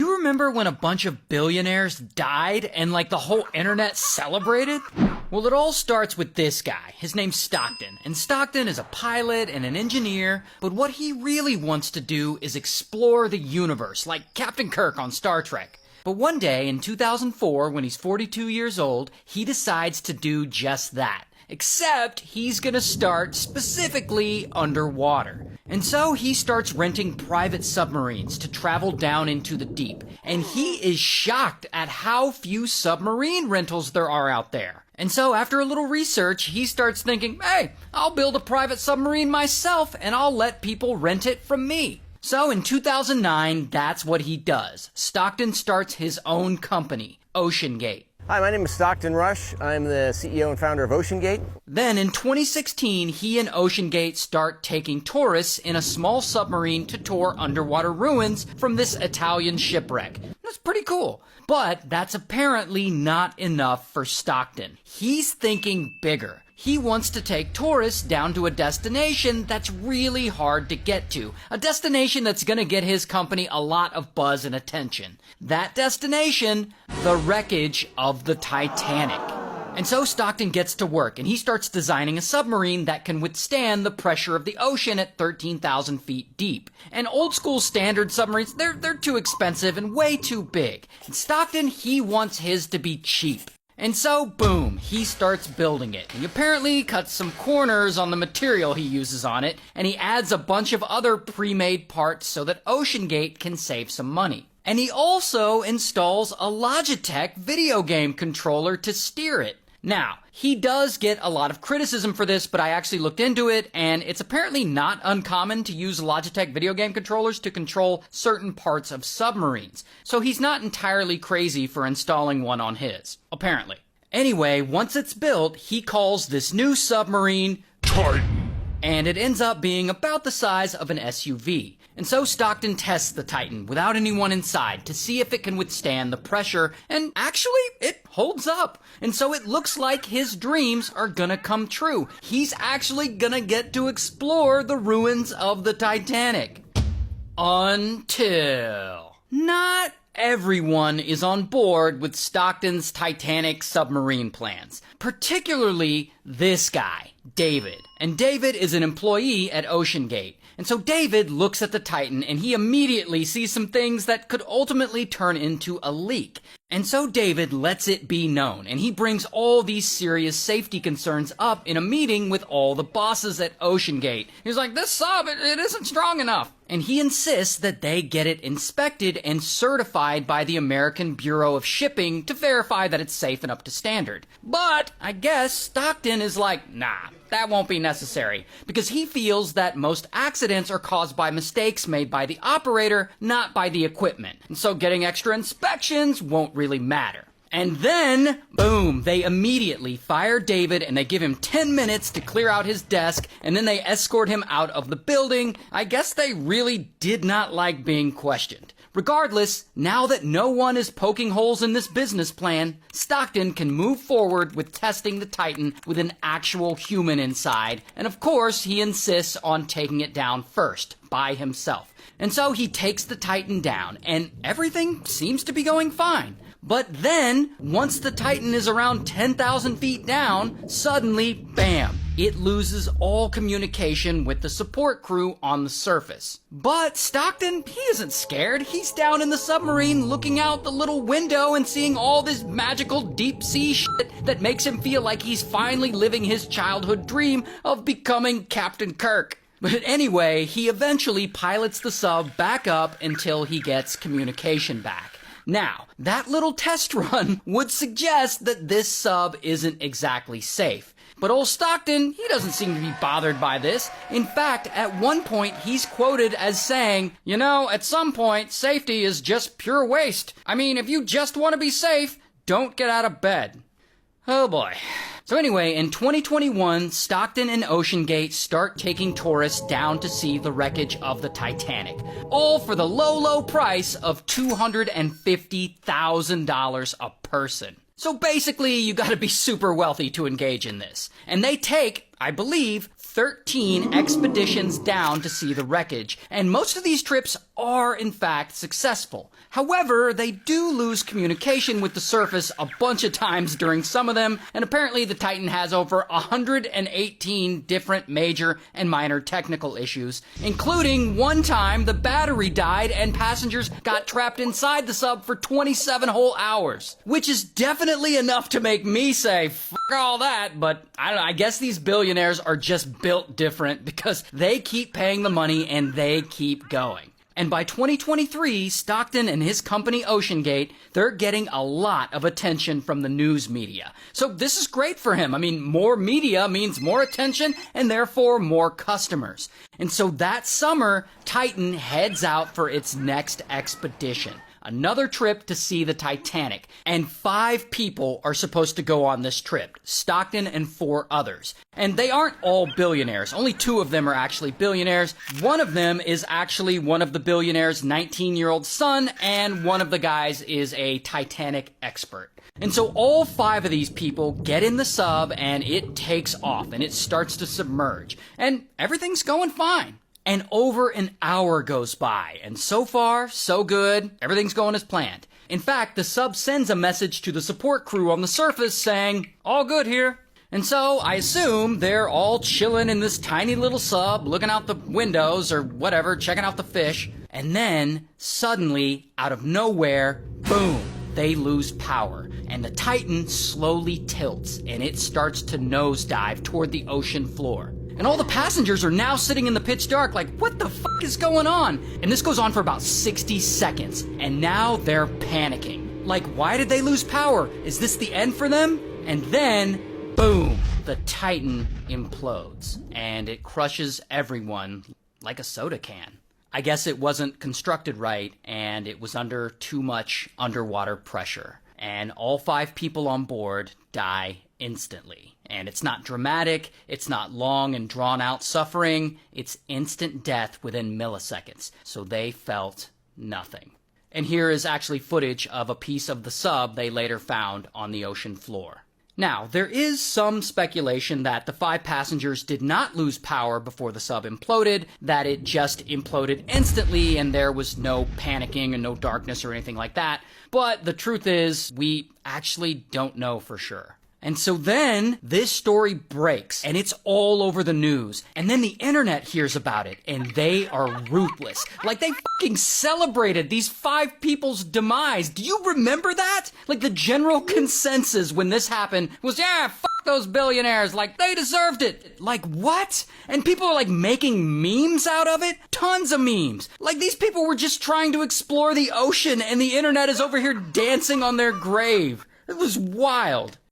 You remember when a bunch of billionaires died and like the whole internet celebrated? Well, it all starts with this guy. His name's Stockton. And Stockton is a pilot and an engineer, but what he really wants to do is explore the universe, like Captain Kirk on Star Trek. But one day in 2004, when he's 42 years old, he decides to do just that. Except he's gonna start specifically underwater. And so he starts renting private submarines to travel down into the deep. And he is shocked at how few submarine rentals there are out there. And so after a little research, he starts thinking, hey, I'll build a private submarine myself and I'll let people rent it from me. So in 2009, that's what he does. Stockton starts his own company, OceanGate. Hi, my name is Stockton Rush. I'm the CEO and founder of OceanGate. Then in 2016, he and OceanGate start taking tourists in a small submarine to tour underwater ruins from this Italian shipwreck. That's pretty cool. But that's apparently not enough for Stockton. He's thinking bigger. He wants to take tourists down to a destination that's really hard to get to. A destination that's going to get his company a lot of buzz and attention. That destination, the wreckage of the Titanic. And so Stockton gets to work and he starts designing a submarine that can withstand the pressure of the ocean at 13,000 feet deep. And old school standard submarines, they're too expensive and way too big. And Stockton, he wants his to be cheap. And so, boom, he starts building it. He apparently cuts some corners on the material he uses on it, and he adds a bunch of other pre-made parts so that OceanGate can save some money. And he also installs a Logitech video game controller to steer it. Now, he does get a lot of criticism for this, but I actually looked into it, and it's apparently not uncommon to use Logitech video game controllers to control certain parts of submarines. So he's not entirely crazy for installing one on his, apparently. Anyway, once it's built, he calls this new submarine Titan. And it ends up being about the size of an SUV. And so Stockton tests the Titan without anyone inside to see if it can withstand the pressure, and actually, it holds up. And so it looks like his dreams are gonna come true. He's actually gonna get to explore the ruins of the Titanic. Until... not everyone is on board with Stockton's Titanic submarine plans. Particularly this guy, David. And David is an employee at OceanGate. And so David looks at the Titan and he immediately sees some things that could ultimately turn into a leak. And so David lets it be known, and he brings all these serious safety concerns up in a meeting with all the bosses at OceanGate. He's like, this sub, it isn't strong enough. And he insists that they get it inspected and certified by the American Bureau of Shipping to verify that it's safe and up to standard. But I guess Stockton is like, nah, that won't be necessary, because he feels that most accidents are caused by mistakes made by the operator, not by the equipment. And so getting extra inspections won't really matter. And then, boom, they immediately fire David and they give him 10 minutes to clear out his desk, and then they escort him out of the building. I guess they really did not like being questioned. Regardless, now that no one is poking holes in this business plan, Stockton can move forward with testing the Titan with an actual human inside, and of course he insists on taking it down first, by himself. And so he takes the Titan down, and everything seems to be going fine. But then, once the Titan is around 10,000 feet down, suddenly, bam, it loses all communication with the support crew on the surface. But Stockton, he isn't scared. He's down in the submarine looking out the little window and seeing all this magical deep sea shit that makes him feel like he's finally living his childhood dream of becoming Captain Kirk. But anyway, he eventually pilots the sub back up until he gets communication back. Now, that little test run would suggest that this sub isn't exactly safe. But old Stockton, he doesn't seem to be bothered by this. In fact, at one point, he's quoted as saying, you know, at some point, safety is just pure waste. I mean, if you just want to be safe, don't get out of bed. Oh boy. So anyway, in 2021, Stockton and OceanGate start taking tourists down to see the wreckage of the Titanic. All for the low, low price of $250,000 a person. So basically, you gotta be super wealthy to engage in this. And they take, I believe, 13 expeditions down to see the wreckage, and most of these trips are in fact successful. However, they do lose communication with the surface a bunch of times during some of them, and apparently the Titan has over 118 different major and minor technical issues, including one time the battery died and passengers got trapped inside the sub for 27 whole hours, which is definitely enough to make me say, fuck all that, but I don't know, I guess these billionaires are just built different because they keep paying the money and they keep going. And by 2023, Stockton and his company OceanGate, they're getting a lot of attention from the news media. So this is great for him. I mean, more media means more attention and therefore more customers. And so that summer, Titan heads out for its next expedition. Another trip to see the Titanic, and 5 people are supposed to go on this trip, Stockton and 4 others. And they aren't all billionaires. Only 2 of them are actually billionaires. One of them is actually one of the billionaire's 19-year-old son, and one of the guys is a Titanic expert. And so all 5 of these people get in the sub, and it takes off, and it starts to submerge. And everything's going fine. And over an hour goes by, and so far, so good, everything's going as planned. In fact, the sub sends a message to the support crew on the surface saying, all good here. And so, I assume they're all chilling in this tiny little sub, looking out the windows or whatever, checking out the fish. And then, suddenly, out of nowhere, boom, they lose power. And the Titan slowly tilts, and it starts to nosedive toward the ocean floor. And all the passengers are now sitting in the pitch dark like, what the fuck is going on? And this goes on for about 60 seconds. And now they're panicking. Like, why did they lose power? Is this the end for them? And then, boom, the Titan implodes. And it crushes everyone like a soda can. I guess it wasn't constructed right, and it was under too much underwater pressure. And all 5 people on board die instantly. And it's not dramatic, it's not long and drawn out suffering, it's instant death within milliseconds. So they felt nothing. And here is actually footage of a piece of the sub they later found on the ocean floor. Now, there is some speculation that the 5 passengers did not lose power before the sub imploded, that it just imploded instantly and there was no panicking and no darkness or anything like that. But the truth is, we actually don't know for sure. And so then, this story breaks, and it's all over the news. And then the internet hears about it, and they are ruthless. Like, they fucking celebrated these 5 people's demise. Do you remember that? Like, the general consensus when this happened was, yeah, fuck those billionaires. Like, they deserved it. Like, what? And people are, like, making memes out of it? Tons of memes. Like, these people were just trying to explore the ocean, and the internet is over here dancing on their grave. It was wild.